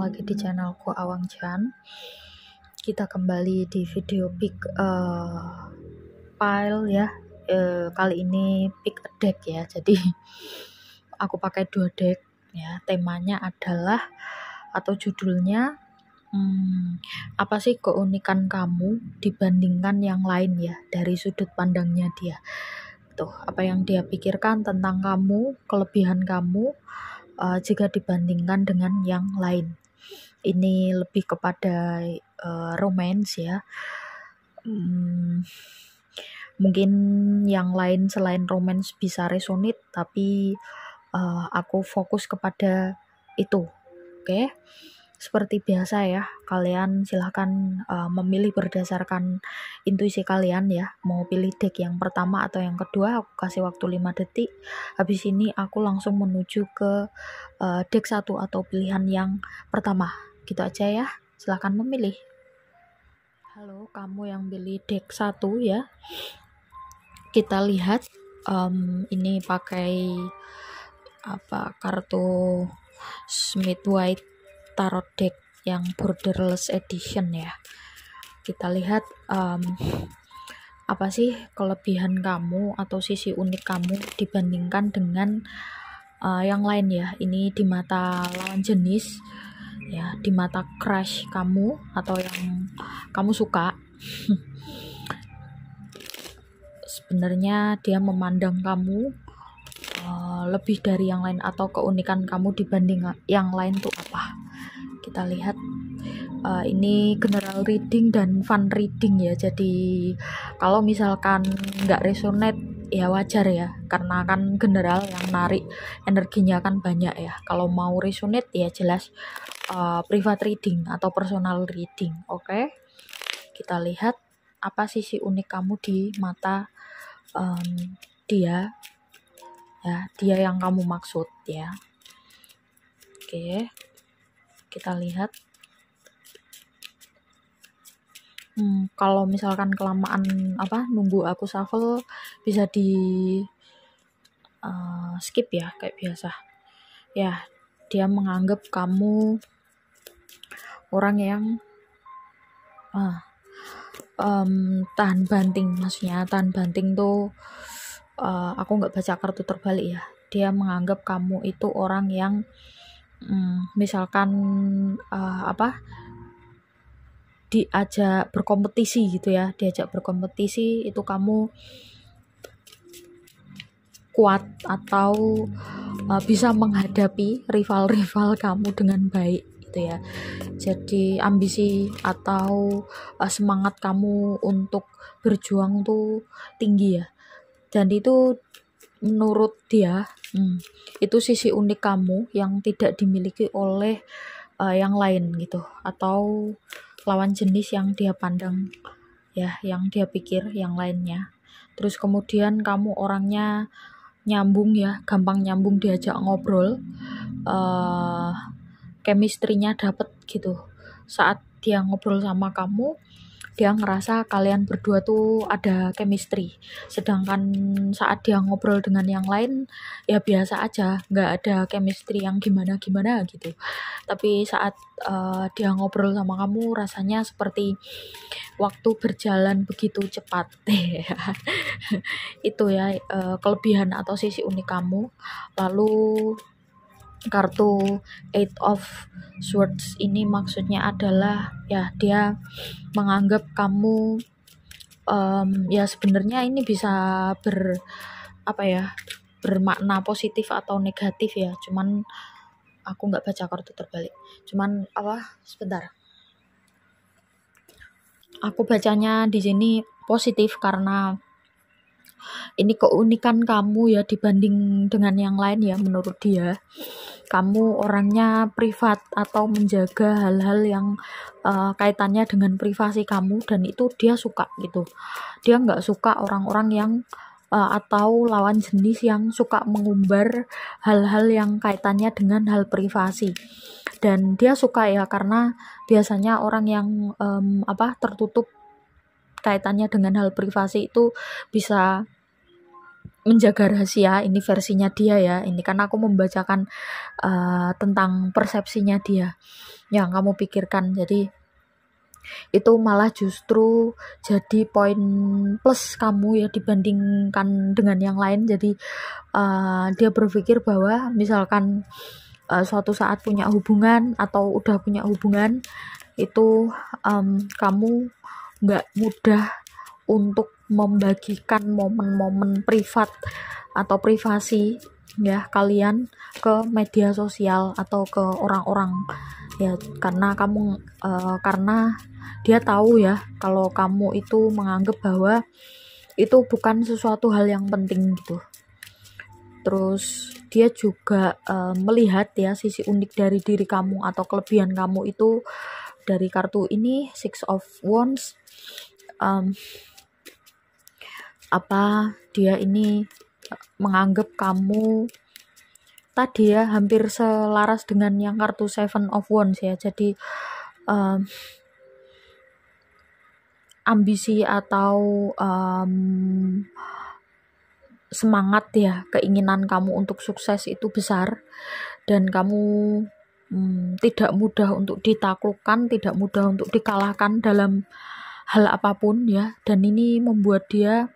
lagi di channelku Awang Chan. Kita kembali di video pick file ya. Kali ini pick a deck ya. Jadi aku pakai 2 deck ya. Temanya adalah atau judulnya apa sih keunikan kamu dibandingkan yang lain ya, dari sudut pandangnya dia. Tuh, apa yang dia pikirkan tentang kamu, kelebihan kamu jika dibandingkan dengan yang lain. Ini lebih kepada romance ya. Mungkin yang lain selain romance bisa resonate, tapi aku fokus kepada itu. Oke. Seperti biasa ya, kalian silahkan memilih berdasarkan intuisi kalian ya. Mau pilih deck yang pertama atau yang kedua, aku kasih waktu 5 detik. Habis ini aku langsung menuju ke deck 1 atau pilihan yang pertama. Gitu aja ya, silahkan memilih. Halo, kamu yang pilih deck 1 ya. Kita lihat ini pakai kartu Smith White Tarot deck yang borderless edition ya. Kita lihat apa sih kelebihan kamu atau sisi unik kamu dibandingkan dengan yang lain ya. Ini di mata lawan jenis ya, di mata crush kamu atau yang kamu suka. Sebenarnya dia memandang kamu lebih dari yang lain, atau keunikan kamu dibanding yang lain tuh apa. Kita lihat ini general reading dan fun reading ya. Jadi kalau misalkan nggak resonate ya wajar ya, karena kan general yang narik energinya kan banyak ya. Kalau mau resonate ya jelas private reading atau personal reading. Oke. Kita lihat apa sisi unik kamu di mata dia ya, dia yang kamu maksud ya. Oke, kita lihat kalau misalkan kelamaan nunggu aku shuffle, bisa di skip ya kayak biasa ya. Dia menganggap kamu orang yang tahan banting. Maksudnya tahan banting tuh aku nggak baca kartu terbalik ya. Dia menganggap kamu itu orang yang misalkan diajak berkompetisi gitu ya, diajak berkompetisi itu kamu kuat atau bisa menghadapi rival-rival kamu dengan baik gitu ya. Jadi ambisi atau semangat kamu untuk berjuang tuh tinggi ya, dan itu menurut dia itu sisi unik kamu yang tidak dimiliki oleh yang lain gitu, atau lawan jenis yang dia pandang ya, yang dia pikir yang lainnya. Terus kemudian kamu orangnya nyambung ya, gampang nyambung diajak ngobrol, chemistry-nya dapet gitu. Saat dia ngobrol sama kamu, dia ngerasa kalian berdua tuh ada chemistry. Sedangkan saat dia ngobrol dengan yang lain ya biasa aja, nggak ada chemistry yang gimana-gimana gitu. Tapi saat dia ngobrol sama kamu, rasanya seperti waktu berjalan begitu cepat. Itu ya kelebihan atau sisi unik kamu. Lalu kartu 8 of Swords ini maksudnya adalah ya, dia menganggap kamu ya sebenarnya ini bisa bermakna positif atau negatif ya. Cuman aku nggak baca kartu terbalik. Cuman sebentar. Aku bacanya di sini positif karena ini keunikan kamu ya dibanding dengan yang lain ya. Menurut dia, kamu orangnya privat atau menjaga hal-hal yang kaitannya dengan privasi kamu, dan itu dia suka gitu. Dia nggak suka orang-orang yang atau lawan jenis yang suka mengumbar hal-hal yang kaitannya dengan hal privasi. Dan dia suka ya, karena biasanya orang yang tertutup kaitannya dengan hal privasi itu bisa menjaga rahasia. Ini versinya dia ya, ini kan aku membacakan tentang persepsinya dia yang kamu pikirkan. Jadi itu malah justru jadi poin plus kamu ya dibandingkan dengan yang lain. Jadi dia berpikir bahwa misalkan suatu saat punya hubungan atau udah punya hubungan itu kamu nggak mudah untuk membagikan momen-momen privat atau privasi ya kalian ke media sosial atau ke orang-orang ya, karena dia tahu ya kalau kamu itu menganggap bahwa itu bukan sesuatu hal yang penting gitu. Terus dia juga melihat ya sisi unik dari diri kamu atau kelebihan kamu itu dari kartu ini, Six of Wands. Dia ini menganggap kamu tadi ya hampir selaras dengan yang kartu Seven of Wands ya. Jadi ambisi atau semangat ya, keinginan kamu untuk sukses itu besar dan kamu tidak mudah untuk ditaklukkan, tidak mudah untuk dikalahkan dalam hal apapun ya. Dan ini membuat dia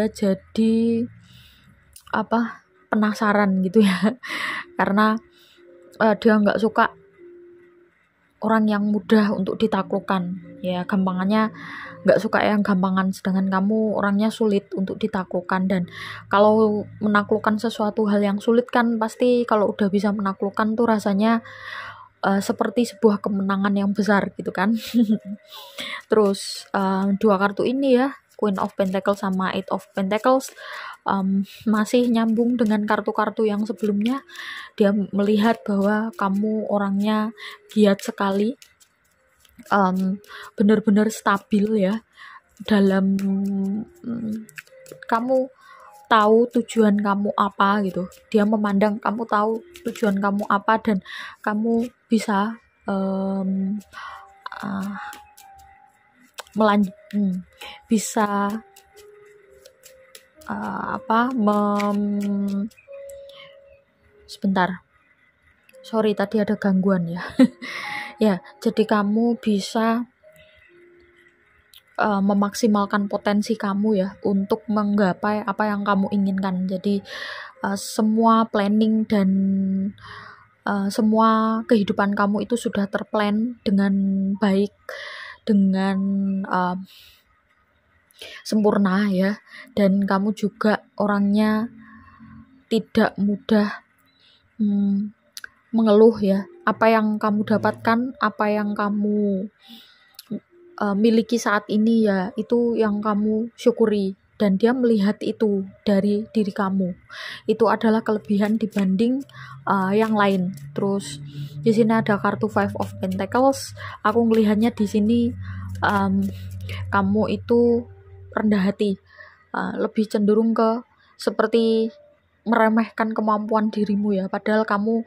jadi penasaran gitu ya karena dia nggak suka orang yang mudah untuk ditaklukkan ya, gampangannya nggak suka yang gampangan, sedangkan kamu orangnya sulit untuk ditaklukkan. Dan kalau menaklukkan sesuatu hal yang sulit kan pasti kalau udah bisa menaklukkan tuh rasanya seperti sebuah kemenangan yang besar gitu kan. Terus dua kartu ini ya, Queen of Pentacles sama Eight of Pentacles, masih nyambung dengan kartu-kartu yang sebelumnya. Dia melihat bahwa kamu orangnya giat sekali, benar-benar stabil ya dalam kamu tahu tujuan kamu apa gitu. Dia memandang kamu tahu tujuan kamu apa dan kamu bisa sebentar, sorry tadi ada gangguan ya. Ya, jadi kamu bisa memaksimalkan potensi kamu ya untuk menggapai apa yang kamu inginkan. Jadi semua planning dan semua kehidupan kamu itu sudah terplan dengan baik, dengan sempurna ya. Dan kamu juga orangnya tidak mudah mengeluh ya. Apa yang kamu dapatkan, apa yang kamu miliki saat ini ya, itu yang kamu syukuri. Dan dia melihat itu dari diri kamu, itu adalah kelebihan dibanding yang lain. Terus di sini ada kartu Five of Pentacles. Aku melihatnya di sini kamu itu rendah hati, lebih cenderung ke seperti meremehkan kemampuan dirimu ya, padahal kamu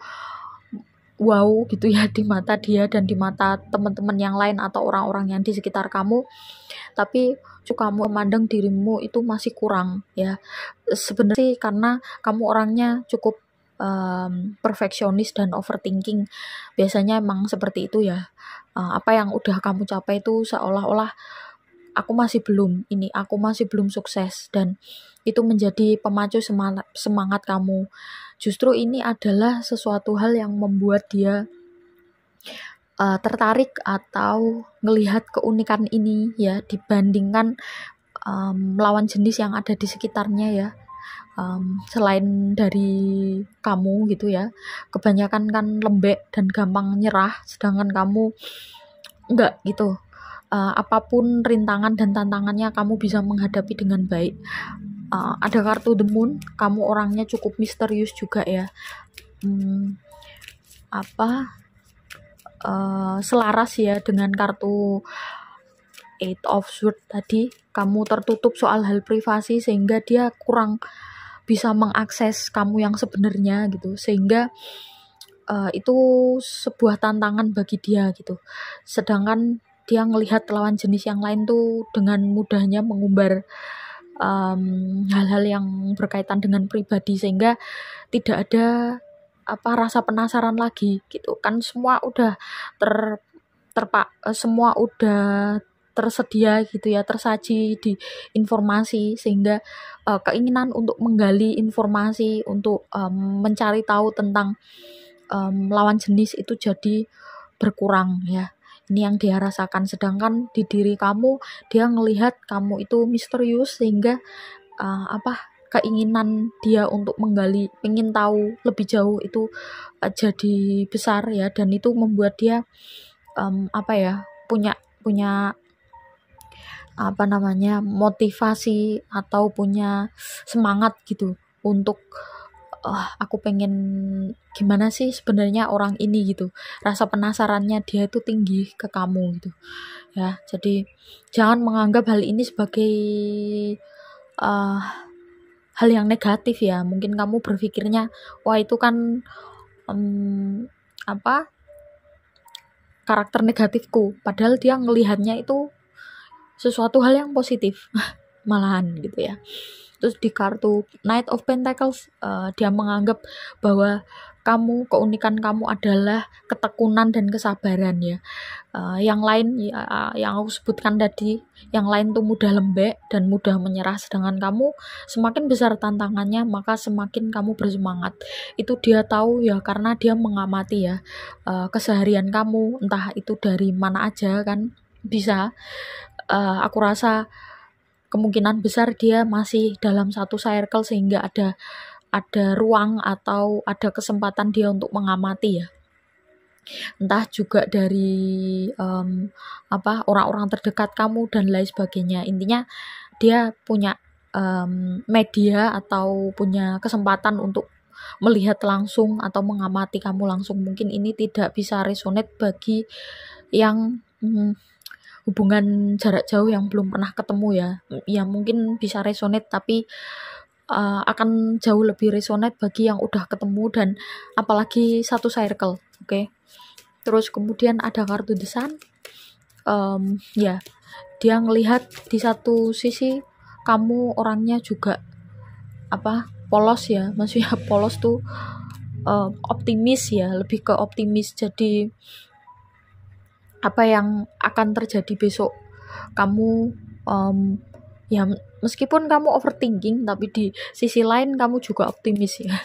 wow gitu ya di mata dia dan di mata teman-teman yang lain atau orang-orang yang di sekitar kamu, tapi kamu memandang dirimu itu masih kurang ya. Sebenarnya sih karena kamu orangnya cukup perfeksionis dan overthinking, biasanya emang seperti itu ya. Apa yang udah kamu capai itu seolah-olah aku masih belum sukses, dan itu menjadi pemacu semangat kamu. Justru ini adalah sesuatu hal yang membuat dia tertarik atau melihat keunikan ini ya dibandingkan lawan jenis yang ada di sekitarnya ya. Selain dari kamu gitu ya, kebanyakan kan lembek dan gampang nyerah, sedangkan kamu enggak gitu. Apapun rintangan dan tantangannya kamu bisa menghadapi dengan baik. Ada kartu The Moon, kamu orangnya cukup misterius juga ya. Selaras ya dengan kartu Eight of Swords tadi, kamu tertutup soal hal privasi sehingga dia kurang bisa mengakses kamu yang sebenarnya gitu, sehingga itu sebuah tantangan bagi dia gitu. Sedangkan dia ngelihat lawan jenis yang lain tuh dengan mudahnya mengumbar hal-hal yang berkaitan dengan pribadi, sehingga tidak ada rasa penasaran lagi gitu kan. Semua udah semua udah tersedia gitu ya, tersaji di informasi, sehingga keinginan untuk menggali informasi, untuk mencari tahu tentang lawan jenis itu jadi berkurang ya. Ini yang dia rasakan, sedangkan di diri kamu dia ngelihat kamu itu misterius, sehingga keinginan dia untuk menggali, ingin tahu lebih jauh itu jadi besar ya, dan itu membuat dia punya motivasi atau punya semangat gitu untuk aku pengen gimana sih sebenarnya orang ini gitu. Rasa penasarannya dia itu tinggi ke kamu gitu ya. Jadi jangan menganggap hal ini sebagai hal yang negatif ya. Mungkin kamu berpikirnya wah itu kan karakter negatifku, padahal dia ngelihatnya itu sesuatu hal yang positif malahan gitu ya. Terus di kartu Knight of Pentacles, dia menganggap bahwa keunikan kamu adalah ketekunan dan kesabaran ya. Yang lain yang aku sebutkan tadi, yang lain tuh mudah lembek dan mudah menyerah, sedangkan kamu semakin besar tantangannya maka semakin kamu bersemangat. Itu dia tahu ya, karena dia mengamati ya keseharian kamu, entah itu dari mana aja kan bisa. Aku rasa kemungkinan besar dia masih dalam satu circle, sehingga ada ruang atau ada kesempatan dia untuk mengamati ya. Entah juga dari orang-orang terdekat kamu dan lain sebagainya. Intinya dia punya media atau punya kesempatan untuk melihat langsung atau mengamati kamu langsung. Mungkin ini tidak bisa resonate bagi yang hubungan jarak jauh yang belum pernah ketemu ya mungkin bisa resonate, tapi akan jauh lebih resonate bagi yang udah ketemu dan apalagi satu circle. Oke. Terus kemudian ada kartu The Sun. Ya dia ngelihat di satu sisi kamu orangnya juga polos ya, maksudnya polos tuh optimis ya, lebih ke optimis. Jadi apa yang akan terjadi besok, kamu ya meskipun kamu overthinking, tapi di sisi lain kamu juga optimis ya.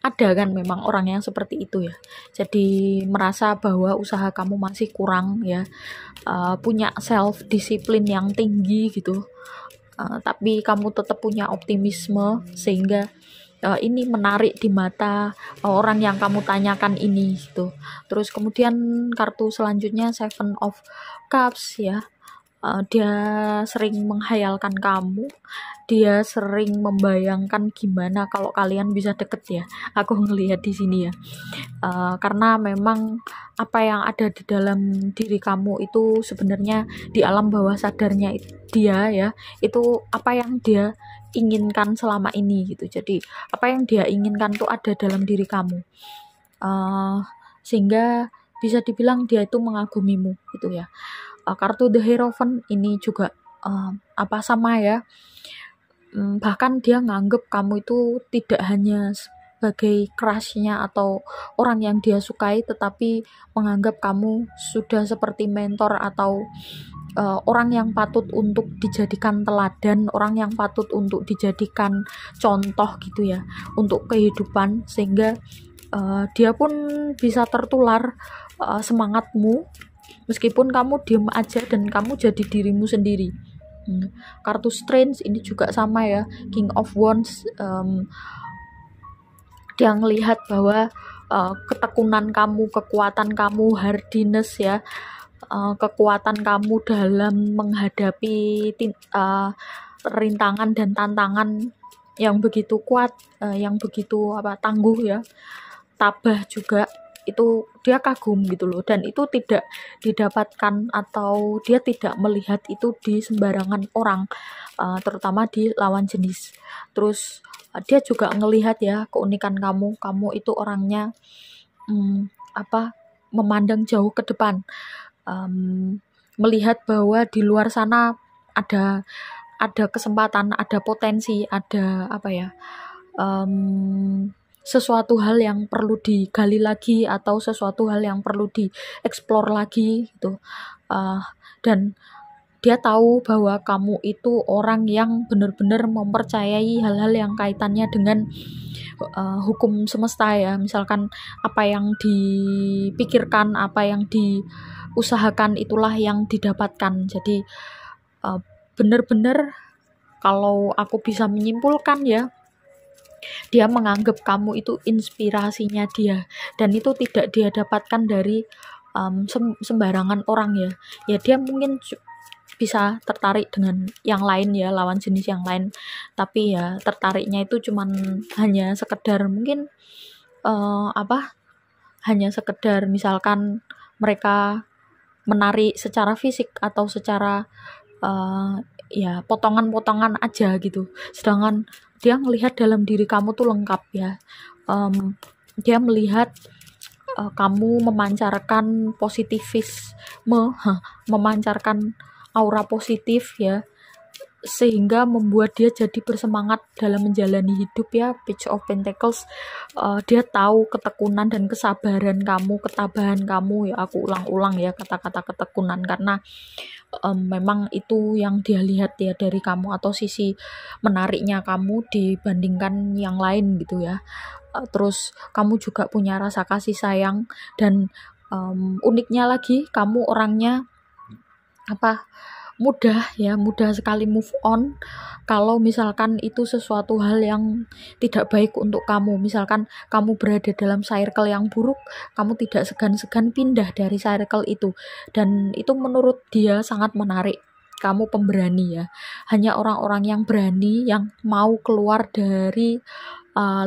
Ada kan memang orang yang seperti itu ya, jadi merasa bahwa usaha kamu masih kurang ya, punya self disiplin yang tinggi gitu, tapi kamu tetap punya optimisme, sehingga ini menarik di mata orang yang kamu tanyakan ini gitu. Terus kemudian kartu selanjutnya Seven of Cups ya. Dia sering menghayalkan kamu, dia sering membayangkan gimana kalau kalian bisa deket ya. Aku ngelihat di sini ya, karena memang apa yang ada di dalam diri kamu itu sebenarnya di alam bawah sadarnya dia ya, itu apa yang dia inginkan selama ini gitu. Jadi apa yang dia inginkan tuh ada dalam diri kamu, sehingga bisa dibilang dia itu mengagumimu gitu ya. Kartu The Hierophant ini juga sama ya, bahkan dia nganggep kamu itu tidak hanya sebagai crush-nya atau orang yang dia sukai, tetapi menganggap kamu sudah seperti mentor atau orang yang patut untuk dijadikan teladan, orang yang patut untuk dijadikan contoh gitu ya untuk kehidupan, sehingga dia pun bisa tertular semangatmu meskipun kamu diem aja dan kamu jadi dirimu sendiri. Kartu Strange ini juga sama ya, King of Wands. Dia ngelihat bahwa ketekunan kamu, kekuatan kamu, hardiness ya, kekuatan kamu dalam menghadapi rintangan dan tantangan yang begitu kuat, yang begitu tangguh ya, tabah juga, itu dia kagum gitu loh, dan itu tidak didapatkan atau dia tidak melihat itu di sembarangan orang, terutama di lawan jenis. Terus dia juga ngelihat ya keunikan kamu itu orangnya memandang jauh ke depan, melihat bahwa di luar sana ada ada kesempatan, ada potensi, ada apa ya, sesuatu hal yang perlu digali lagi atau sesuatu hal yang perlu dieksplor lagi gitu. Dan dia tahu bahwa kamu itu orang yang benar-benar mempercayai hal-hal yang kaitannya dengan hukum semesta ya. Misalkan apa yang dipikirkan, apa yang diusahakan itulah yang didapatkan. Jadi benar-benar kalau aku bisa menyimpulkan ya, dia menganggap kamu itu inspirasinya dia, dan itu tidak dia dapatkan dari sembarangan orang ya. Ya dia mungkin bisa tertarik dengan yang lain ya, lawan jenis yang lain, tapi ya tertariknya itu cuman hanya sekedar mungkin hanya sekedar misalkan mereka menarik secara fisik atau secara ya potongan-potongan aja gitu, sedangkan dia melihat dalam diri kamu tuh lengkap ya. Dia melihat kamu memancarkan positivisme, memancarkan aura positif ya, sehingga membuat dia jadi bersemangat dalam menjalani hidup ya. Page of Pentacles, dia tahu ketekunan dan kesabaran kamu, ketabahan kamu ya. Aku ulang-ulang ya kata-kata ketekunan, karena memang itu yang dia lihat ya dari kamu, atau sisi menariknya kamu dibandingkan yang lain gitu ya. Terus kamu juga punya rasa kasih sayang, dan uniknya lagi kamu orangnya mudah sekali move on kalau misalkan itu sesuatu hal yang tidak baik untuk kamu. Misalkan kamu berada dalam circle yang buruk, kamu tidak segan-segan pindah dari circle itu, dan itu menurut dia sangat menarik. Kamu pemberani ya, hanya orang-orang yang berani yang mau keluar dari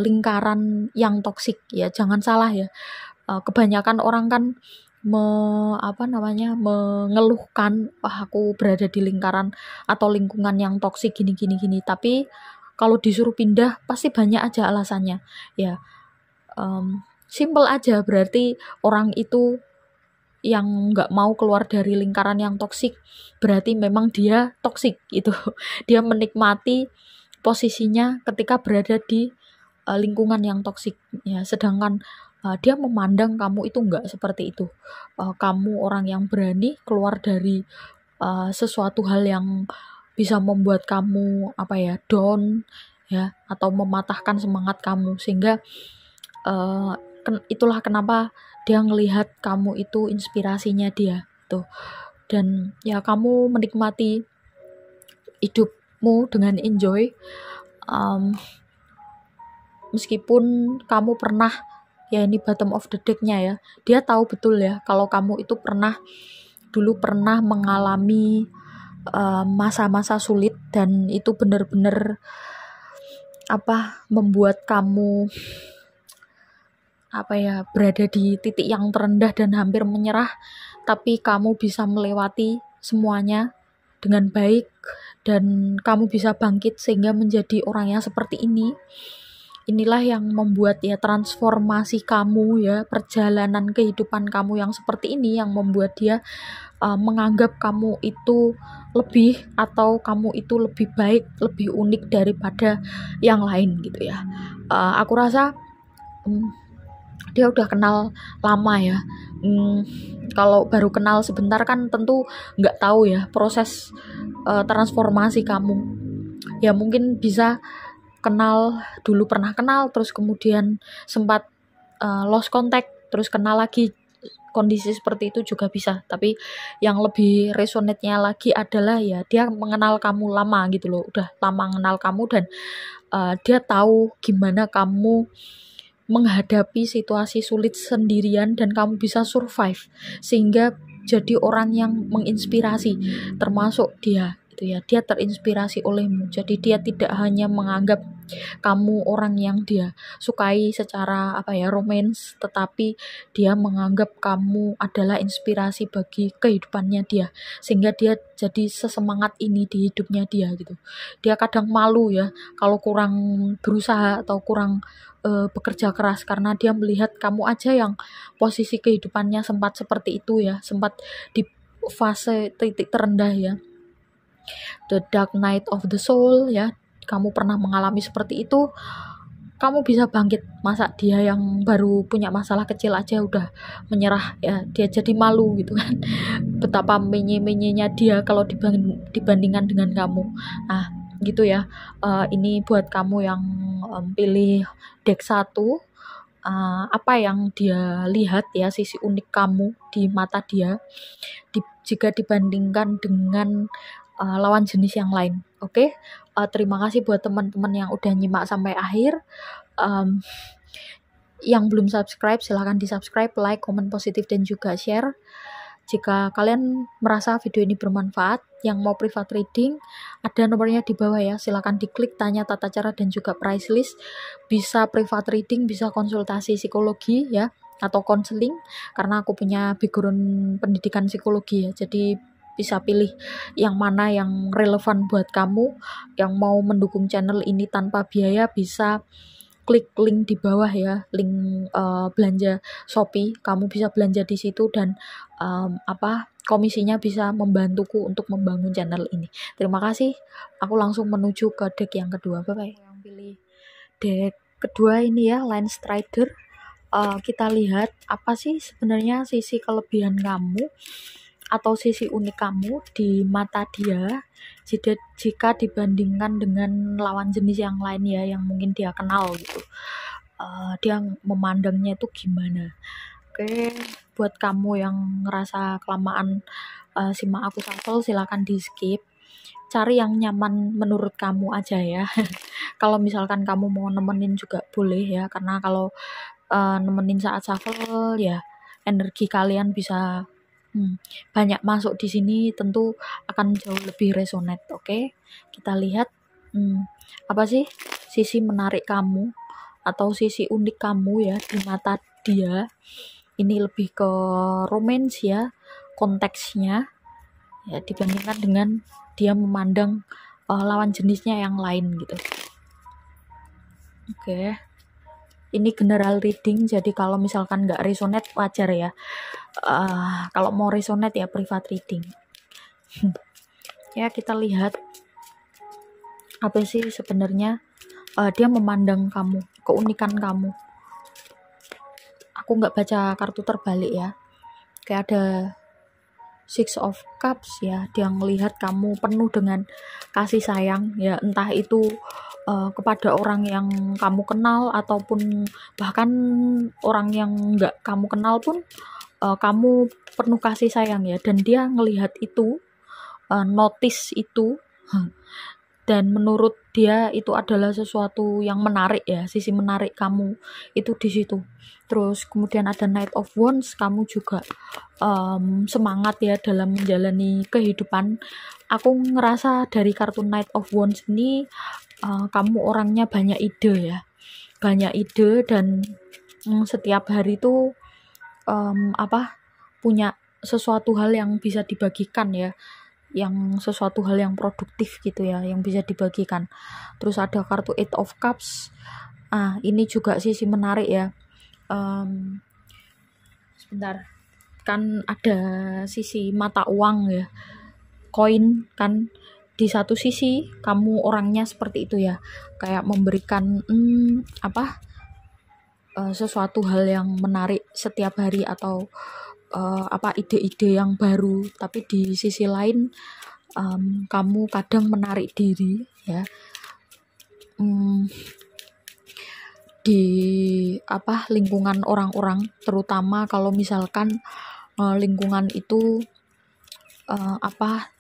lingkaran yang toksik ya. Jangan salah ya, kebanyakan orang kan mengeluhkan, aku berada di lingkaran atau lingkungan yang toksik gini, tapi kalau disuruh pindah pasti banyak aja alasannya ya. Simple aja, berarti orang itu yang nggak mau keluar dari lingkaran yang toksik berarti memang dia toksik gitu. Dia menikmati posisinya ketika berada di lingkungan yang toksik ya, sedangkan dia memandang kamu itu enggak seperti itu. Kamu orang yang berani keluar dari sesuatu hal yang bisa membuat kamu down ya, atau mematahkan semangat kamu, sehingga itulah kenapa dia ngelihat kamu itu inspirasinya dia tuh. Dan ya kamu menikmati hidupmu dengan enjoy, meskipun kamu pernah ya, ini bottom of the deck-nya ya, dia tahu betul ya kalau kamu itu dulu pernah mengalami masa-masa sulit, dan itu benar-benar membuat kamu berada di titik yang terendah dan hampir menyerah, tapi kamu bisa melewati semuanya dengan baik, dan kamu bisa bangkit sehingga menjadi orang yang seperti ini. Inilah yang membuat ya transformasi kamu ya, perjalanan kehidupan kamu yang seperti ini yang membuat dia menganggap kamu itu lebih, atau kamu itu lebih baik, lebih unik daripada yang lain gitu ya. Aku rasa dia udah kenal lama ya. Kalau baru kenal sebentar kan tentu nggak tahu ya proses transformasi kamu ya. Mungkin bisa dulu pernah kenal, terus kemudian sempat lost contact, terus kenal lagi, kondisi seperti itu juga bisa. Tapi yang lebih resonate-nya lagi adalah ya dia mengenal kamu lama gitu loh, udah lama mengenal kamu, dan dia tahu gimana kamu menghadapi situasi sulit sendirian dan kamu bisa survive, sehingga jadi orang yang menginspirasi, termasuk dia gitu ya. Dia terinspirasi olehmu, jadi dia tidak hanya menganggap kamu orang yang dia sukai secara romance, tetapi dia menganggap kamu adalah inspirasi bagi kehidupannya dia, sehingga dia jadi sesemangat ini di hidupnya dia gitu. Dia kadang malu ya kalau kurang berusaha atau kurang bekerja keras, karena dia melihat kamu aja yang posisi kehidupannya sempat seperti itu ya, sempat di fase titik terendah ya. the dark night of the soul ya, kamu pernah mengalami seperti itu, kamu bisa bangkit. Masa dia yang baru punya masalah kecil aja udah menyerah ya, dia jadi malu gitu kan. Betapa menye-menyenya dia kalau dibandingkan dengan kamu. Nah gitu ya. Ini buat kamu yang pilih deck 1, apa yang dia lihat ya, sisi unik kamu di mata dia jika dibandingkan dengan lawan jenis yang lain. Oke. Terima kasih buat teman-teman yang udah nyimak sampai akhir. Yang belum subscribe silahkan di subscribe, like, komen positif, dan juga share. Jika kalian merasa video ini bermanfaat, yang mau private reading ada nomornya di bawah ya, silahkan diklik tanya tata cara dan juga price list. Bisa private reading, bisa konsultasi psikologi ya, atau konseling, karena aku punya background pendidikan psikologi ya, jadi bisa pilih yang mana yang relevan buat kamu. Yang mau mendukung channel ini tanpa biaya bisa klik link di bawah ya, link belanja Shopee. Kamu bisa belanja di situ dan komisinya bisa membantuku untuk membangun channel ini. Terima kasih. Aku langsung menuju ke deck yang kedua. Bye bye. Yang pilih deck kedua ini ya, Lance Strider. Kita lihat apa sih sebenarnya sisi kelebihan kamu atau sisi unik kamu di mata dia jika dibandingkan dengan lawan jenis yang lain ya, yang mungkin dia kenal gitu. Dia memandangnya itu gimana. Oke, buat kamu yang ngerasa kelamaan simak aku shuffle, silakan di skip, cari yang nyaman menurut kamu aja ya. Kalau misalkan kamu mau nemenin juga boleh ya, karena kalau nemenin saat shuffle ya energi kalian bisa banyak masuk di sini, tentu akan jauh lebih resonate. Oke, kita lihat apa sih sisi menarik kamu atau sisi unik kamu ya di mata dia. Ini lebih ke romance ya konteksnya ya, dibandingkan dengan dia memandang lawan jenisnya yang lain gitu. Oke. Ini general reading, jadi kalau misalkan nggak resonate wajar ya. Kalau mau resonate ya private reading. Ya, kita lihat apa sih sebenarnya dia memandang kamu, keunikan kamu. Aku nggak baca kartu terbalik ya. Kayak ada Six of Cups ya, dia ngelihat kamu penuh dengan kasih sayang ya, entah itu kepada orang yang kamu kenal ataupun bahkan orang yang nggak kamu kenal pun kamu penuh kasih sayang ya, dan dia ngelihat itu, notice itu, dan menurut dia itu adalah sesuatu yang menarik ya, sisi menarik kamu itu di situ. Terus kemudian ada Knight of Wands, kamu juga semangat ya dalam menjalani kehidupan. Aku ngerasa dari kartu Knight of Wands ini kamu orangnya banyak ide ya, banyak ide, dan setiap hari itu punya sesuatu hal yang bisa dibagikan ya, yang sesuatu hal yang produktif gitu ya, yang bisa dibagikan. Terus ada kartu Eight of Cups. Ini juga sisi menarik ya. Sebentar, kan ada sisi mata uang ya, koin kan. Di satu sisi kamu orangnya seperti itu ya, kayak memberikan sesuatu hal yang menarik setiap hari, atau ide-ide yang baru. Tapi di sisi lain kamu kadang menarik diri ya, di lingkungan orang-orang, terutama kalau misalkan lingkungan itu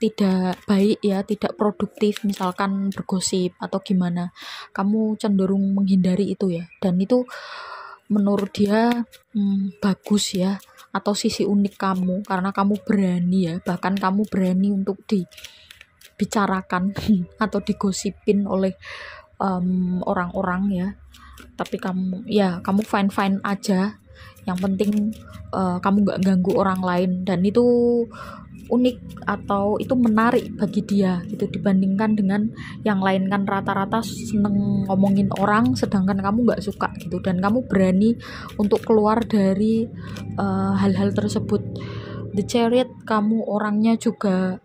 tidak baik ya, tidak produktif, misalkan bergosip atau gimana, kamu cenderung menghindari itu ya. Dan itu menurut dia bagus ya, atau sisi unik kamu, karena kamu berani ya, bahkan kamu berani untuk dibicarakan atau digosipin oleh orang-orang ya. Tapi kamu fine aja, yang penting kamu gak ganggu orang lain. Dan itu unik atau itu menarik bagi dia gitu, dibandingkan dengan yang lain kan rata-rata seneng ngomongin orang, sedangkan kamu nggak suka gitu, dan kamu berani untuk keluar dari hal-hal tersebut. The Chariot, kamu orangnya juga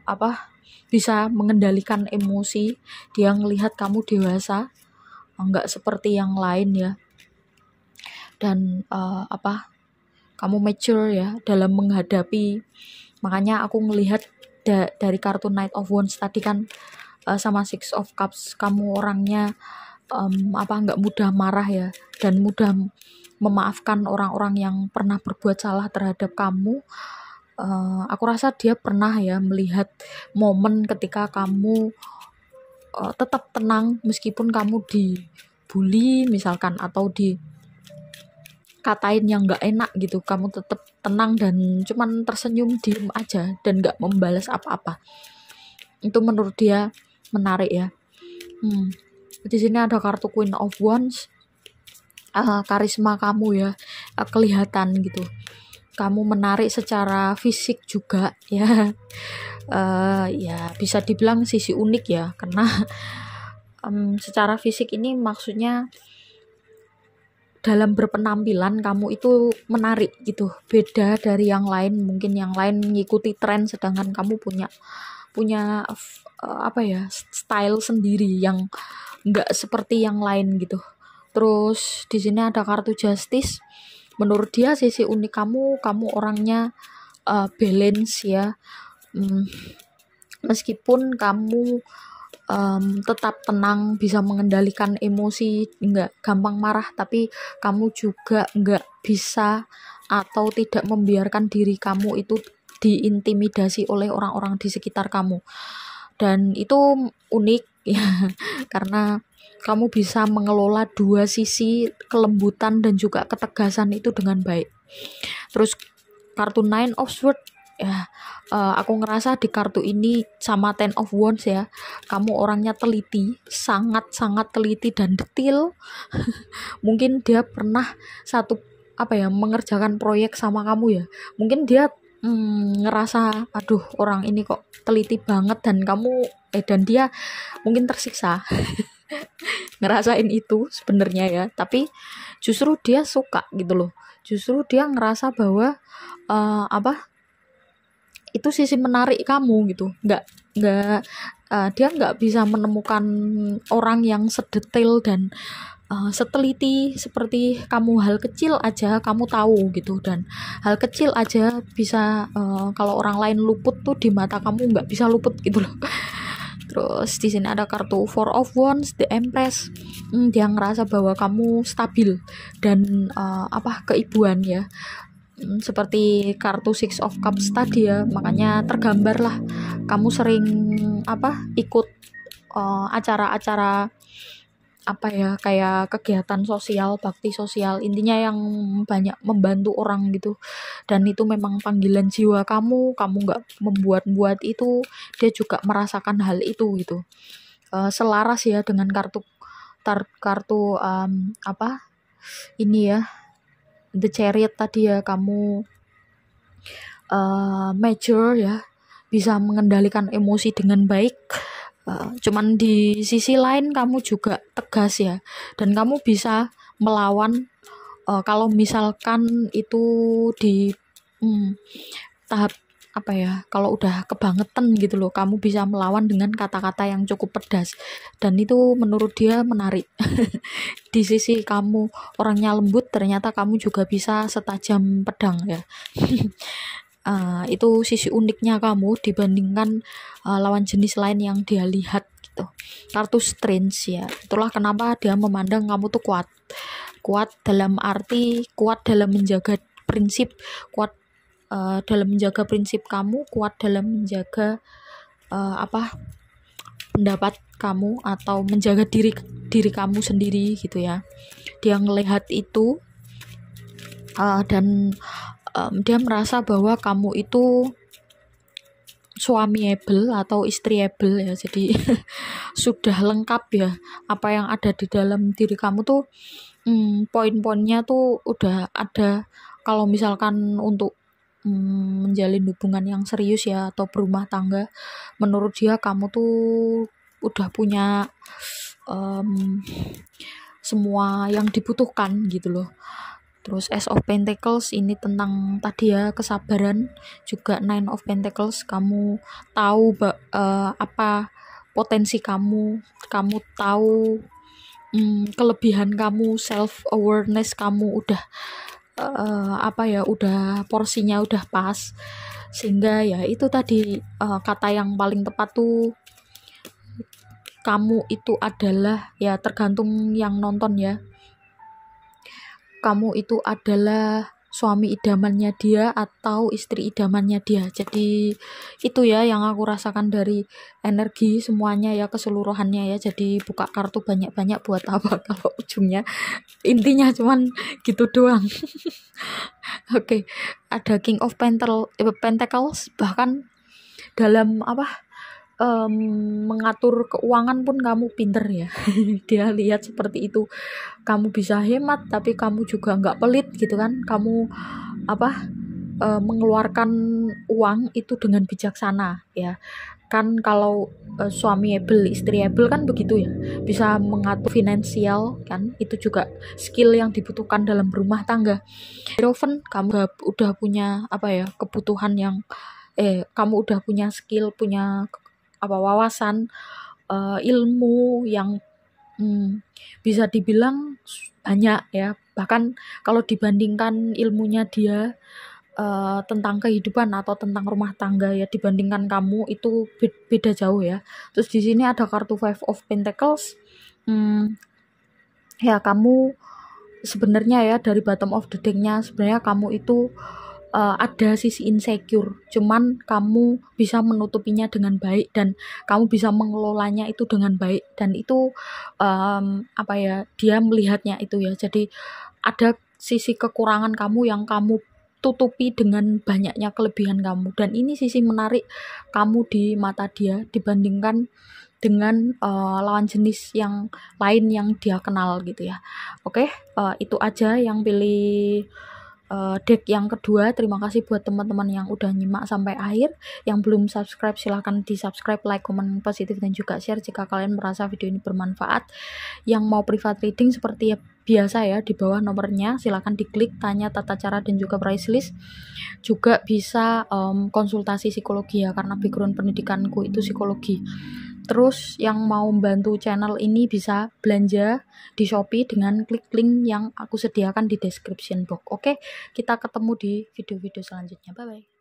bisa mengendalikan emosi, dia ngelihat kamu dewasa, nggak seperti yang lain ya, dan kamu mature ya dalam menghadapi. Makanya aku ngelihat dari kartu Knight of Wands tadi kan, sama Six of Cups, kamu orangnya nggak mudah marah ya, dan mudah memaafkan orang-orang yang pernah berbuat salah terhadap kamu. Aku rasa dia pernah ya melihat momen ketika kamu tetap tenang meskipun kamu dibully misalkan, atau dikatain yang nggak enak gitu, kamu tetap tenang dan cuman tersenyum diem aja dan nggak membalas apa-apa. Itu menurut dia menarik ya. Di sini ada kartu Queen of Wands. Karisma kamu ya kelihatan gitu, kamu menarik secara fisik juga ya. Ya bisa dibilang sisi unik ya, karena secara fisik ini maksudnya dalam berpenampilan kamu itu menarik gitu, beda dari yang lain. Mungkin yang lain mengikuti tren, sedangkan kamu punya style sendiri yang nggak seperti yang lain gitu. Terus di sini ada kartu Justice. Menurut dia sisi unik kamu orangnya balance ya. Meskipun kamu tetap tenang, bisa mengendalikan emosi, nggak gampang marah, tapi kamu juga nggak bisa atau tidak membiarkan diri kamu itu diintimidasi oleh orang-orang di sekitar kamu. Dan itu unik ya, karena kamu bisa mengelola dua sisi, kelembutan dan juga ketegasan itu dengan baik. Terus kartu Nine of Swords ya, aku ngerasa di kartu ini sama Ten of Wands ya, kamu orangnya teliti, sangat-sangat teliti dan detail. Mungkin dia pernah mengerjakan proyek sama kamu ya, mungkin dia ngerasa aduh orang ini kok teliti banget, dan dia mungkin tersiksa ngerasain itu sebenarnya ya, tapi justru dia suka gitu loh, justru dia ngerasa bahwa itu sisi menarik kamu gitu. Dia nggak bisa menemukan orang yang sedetail dan seteliti seperti kamu. Hal kecil aja kamu tahu gitu, dan hal kecil aja bisa kalau orang lain luput tuh di mata kamu nggak bisa luput gitu loh. Terus di sini ada kartu Four of Wands, The Empress. Dia ngerasa bahwa kamu stabil dan keibuan ya. Seperti kartu Six of Cups tadi ya, makanya tergambar lah kamu sering ikut acara-acara kayak kegiatan sosial, bakti sosial, intinya yang banyak membantu orang gitu. Dan itu memang panggilan jiwa kamu nggak membuat-buat itu, dia juga merasakan hal itu gitu. Selaras ya dengan kartu ini ya, The Chariot tadi ya, kamu mature ya, bisa mengendalikan emosi dengan baik. Cuman di sisi lain kamu juga tegas ya, dan kamu bisa melawan kalau misalkan itu di tahap kalau udah kebangetan gitu loh, kamu bisa melawan dengan kata-kata yang cukup pedas, dan itu menurut dia menarik. Di sisi kamu orangnya lembut, ternyata kamu juga bisa setajam pedang ya. Itu sisi uniknya kamu dibandingkan lawan jenis lain yang dia lihat gitu. Kartu Strange ya, itulah kenapa dia memandang kamu tuh kuat dalam arti kuat dalam menjaga prinsip, kuat dalam menjaga prinsip kamu, kuat dalam menjaga pendapat kamu atau menjaga diri kamu sendiri gitu ya. Dia ngelihat itu dan dia merasa bahwa kamu itu suamiable atau istriable ya, jadi sudah lengkap ya apa yang ada di dalam diri kamu tuh. Poin-poinnya tuh udah ada. Kalau misalkan untuk menjalin hubungan yang serius ya atau berumah tangga, menurut dia kamu tuh udah punya semua yang dibutuhkan gitu loh. Terus Ace of Pentacles ini tentang tadi ya, kesabaran. Juga Nine of Pentacles, kamu tahu apa potensi kamu tahu kelebihan kamu, self awareness kamu udah udah porsinya udah pas, sehingga ya itu tadi kata yang paling tepat tuh, kamu itu adalah, ya tergantung yang nonton ya, kamu itu adalah suami idamannya dia atau istri idamannya dia. Jadi itu ya yang aku rasakan dari energi semuanya ya, keseluruhannya ya. Jadi buka kartu banyak-banyak buat apa kalau ujungnya intinya cuman gitu doang. Oke, ada King of Pentacles, bahkan dalam mengatur keuangan pun kamu pinter ya. Dia lihat seperti itu, kamu bisa hemat tapi kamu juga nggak pelit gitu kan, kamu mengeluarkan uang itu dengan bijaksana ya kan. Kalau suami able, istri able kan begitu ya, bisa mengatur finansial kan, itu juga skill yang dibutuhkan dalam rumah tangga. Hierophant, kamu udah punya kebutuhan yang kamu udah punya skill, punya wawasan, ilmu yang bisa dibilang banyak ya. Bahkan kalau dibandingkan ilmunya dia tentang kehidupan atau tentang rumah tangga ya, dibandingkan kamu itu beda jauh ya. Terus di sini ada kartu Five of Pentacles. Ya kamu sebenarnya ya, dari bottom of the deck-nya sebenarnya kamu itu ada sisi insecure, cuman kamu bisa menutupinya dengan baik dan kamu bisa mengelolanya itu dengan baik, dan itu dia melihatnya itu ya. Jadi ada sisi kekurangan kamu yang kamu tutupi dengan banyaknya kelebihan kamu, dan ini sisi menarik kamu di mata dia dibandingkan dengan lawan jenis yang lain yang dia kenal gitu ya. Oke, itu aja yang pilih deck yang kedua. Terima kasih buat teman-teman yang udah nyimak sampai akhir. Yang belum subscribe silahkan di subscribe, like, komen positif, dan juga share jika kalian merasa video ini bermanfaat. Yang mau private reading seperti biasa ya, di bawah nomornya silahkan diklik, tanya tata cara dan juga price list. Juga bisa konsultasi psikologi ya, karena background pendidikanku itu psikologi. Terus yang mau membantu channel ini bisa belanja di Shopee dengan klik link yang aku sediakan di description box. Oke, kita ketemu di video-video selanjutnya. Bye-bye.